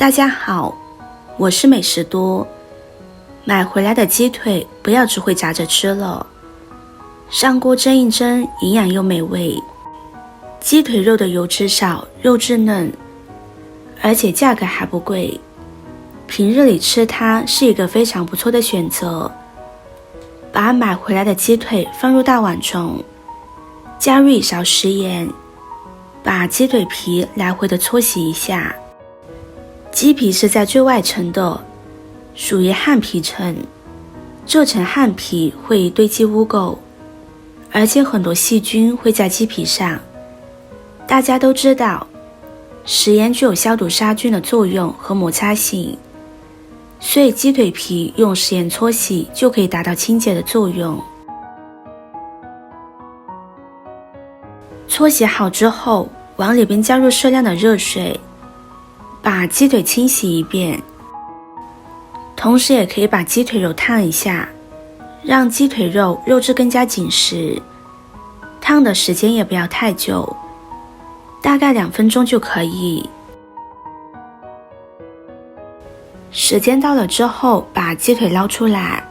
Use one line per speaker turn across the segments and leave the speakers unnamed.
大家好，我是美食多。买回来的鸡腿不要只会炸着吃了，上锅蒸一蒸，营养又美味。鸡腿肉的油脂少，肉质嫩，而且价格还不贵，平日里吃它是一个非常不错的选择。把买回来的鸡腿放入大碗中，加入1勺食盐，把鸡腿皮来回的搓洗一下。鸡皮是在最外层的，属于汗皮层，这层汗皮会堆积污垢，而且很多细菌会在鸡皮上。大家都知道，食盐具有消毒杀菌的作用和摩擦性，所以鸡腿皮用食盐搓洗就可以达到清洁的作用。搓洗好之后，往里边加入适量的热水，把鸡腿清洗一遍，同时也可以把鸡腿肉烫一下，让鸡腿肉质更加紧实。烫的时间也不要太久，大概2分钟就可以。时间到了之后，把鸡腿捞出来。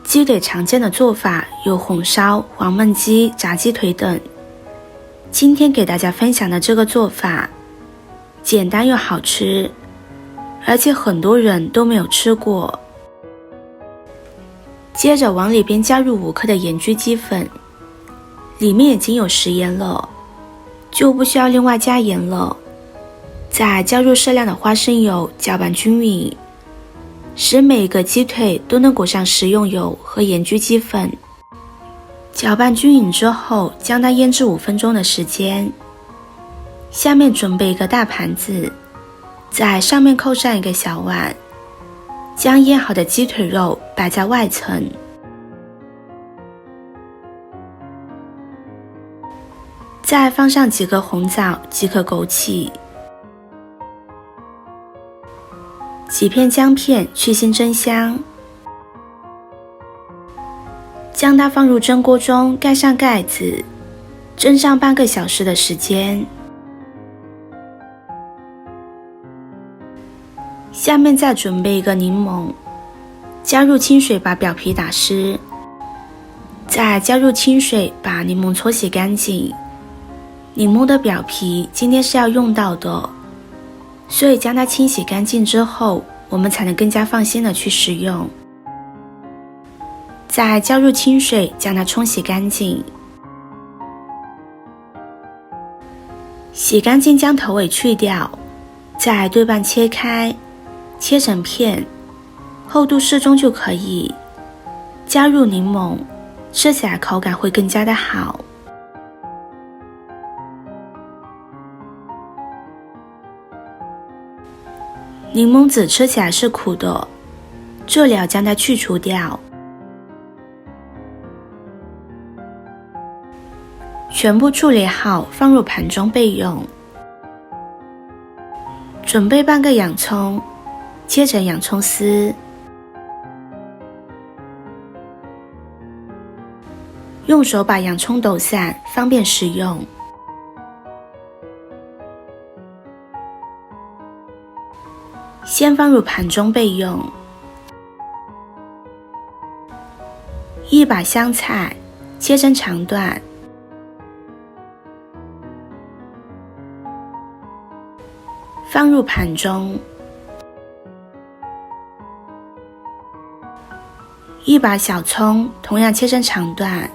鸡腿常见的做法有红烧、黄焖鸡、炸鸡腿等。今天给大家分享的这个做法简单又好吃，而且很多人都没有吃过。接着往里边加入5克的盐焗鸡粉，里面已经有食盐了，就不需要另外加盐了。再加入适量的花生油，搅拌均匀，使每一个鸡腿都能裹上食用油和盐焗鸡粉。搅拌均匀之后，将它腌制5分钟的时间。下面准备一个大盘子，在上面扣上一个小碗，将腌好的鸡腿肉摆在外层。再放上几个红枣、几颗枸杞、几片姜片去腥增香，将它放入蒸锅中，盖上盖子，蒸上半个小时的时间。下面再准备一个柠檬，加入清水把表皮打湿，再加入清水把柠檬搓洗干净。柠檬的表皮今天是要用到的，所以将它清洗干净之后，我们才能更加放心的去食用。再加入清水将它冲洗干净。洗干净将头尾去掉，再对半切开，切成片，厚度适中就可以。加入柠檬，吃起来口感会更加的好。柠檬籽吃起来是苦的，这里要将它去除掉。全部处理好，放入盘中备用。准备半个洋葱，切成洋葱丝，用手把洋葱抖散，方便食用。先放入盘中备用。一把香菜，切成长段，放入盘中。一把小葱，同样切成长段，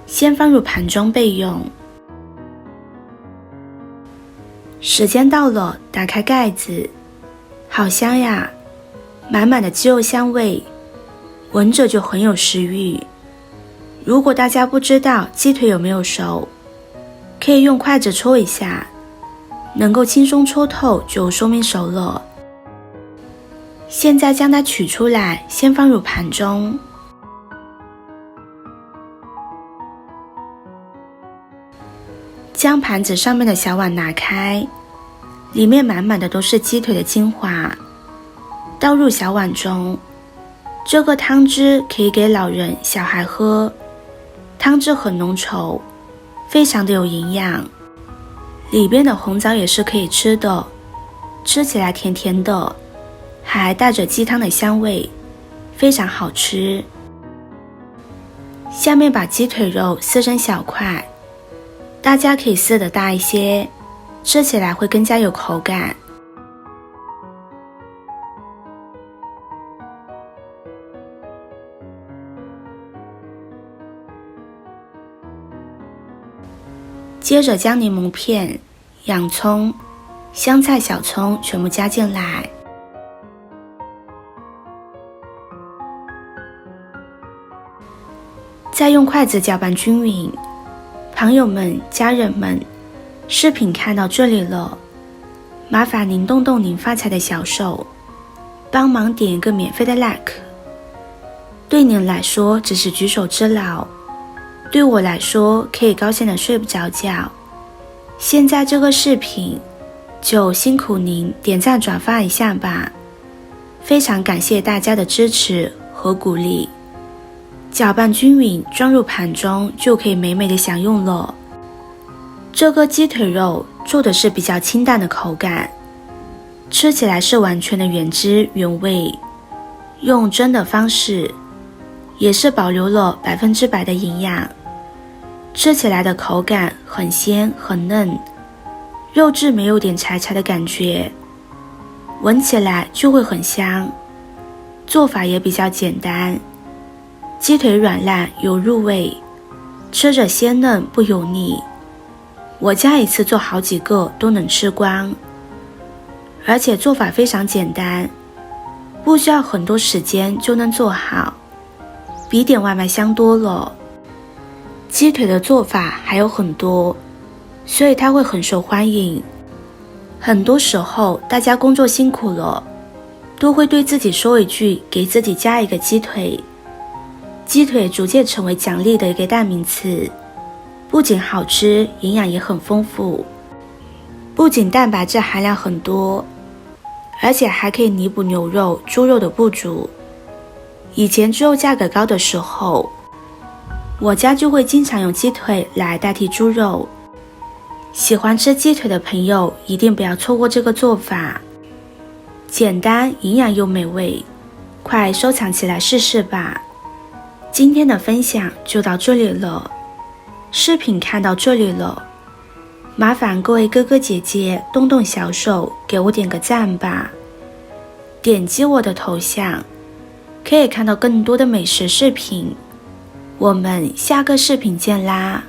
先放入盘中备用。时间到了，打开盖子，好香呀，满满的鸡肉香味，闻着就很有食欲。如果大家不知道鸡腿有没有熟，可以用筷子戳一下，能够轻松戳透就说明熟了。现在将它取出来，先放入盘中。将盘子上面的小碗拿开，里面满满的都是鸡腿的精华，倒入小碗中。这个汤汁可以给老人、小孩喝，汤汁很浓稠，非常的有营养。里边的红枣也是可以吃的，吃起来甜甜的，还带着鸡汤的香味，非常好吃。下面把鸡腿肉撕成小块，大家可以撕得大一些，吃起来会更加有口感。接着将柠檬片、洋葱、香菜、小葱全部加进来，再用筷子搅拌均匀。朋友们、家人们，视频看到这里了，麻烦您动动您发财的小手，帮忙点一个免费的 like。 对您来说只是举手之劳，对我来说可以高兴的睡不着觉。现在这个视频就辛苦您点赞转发一下吧，非常感谢大家的支持和鼓励。搅拌均匀，装入盘中就可以美美的享用了。这个鸡腿肉做的是比较清淡的口感，吃起来是完全的原汁原味，用蒸的方式也是保留了100%的营养，吃起来的口感很鲜很嫩，肉质没有点柴柴的感觉，闻起来就会很香。做法也比较简单，鸡腿软烂有入味，吃着鲜嫩不油腻，我家一次做好几个都能吃光。而且做法非常简单，不需要很多时间就能做好，比点外卖香多了。鸡腿的做法还有很多，所以它会很受欢迎。很多时候大家工作辛苦了，都会对自己说一句，给自己加一个鸡腿。鸡腿逐渐成为奖励的一个代名词，不仅好吃，营养也很丰富，不仅蛋白质含量很多，而且还可以弥补牛肉、猪肉的不足。以前猪肉价格高的时候，我家就会经常用鸡腿来代替猪肉。喜欢吃鸡腿的朋友一定不要错过这个做法，简单营养又美味，快收藏起来试试吧。今天的分享就到这里了，视频看到这里了，麻烦各位哥哥姐姐动动小手给我点个赞吧。点击我的头像可以看到更多的美食视频，我们下个视频见啦。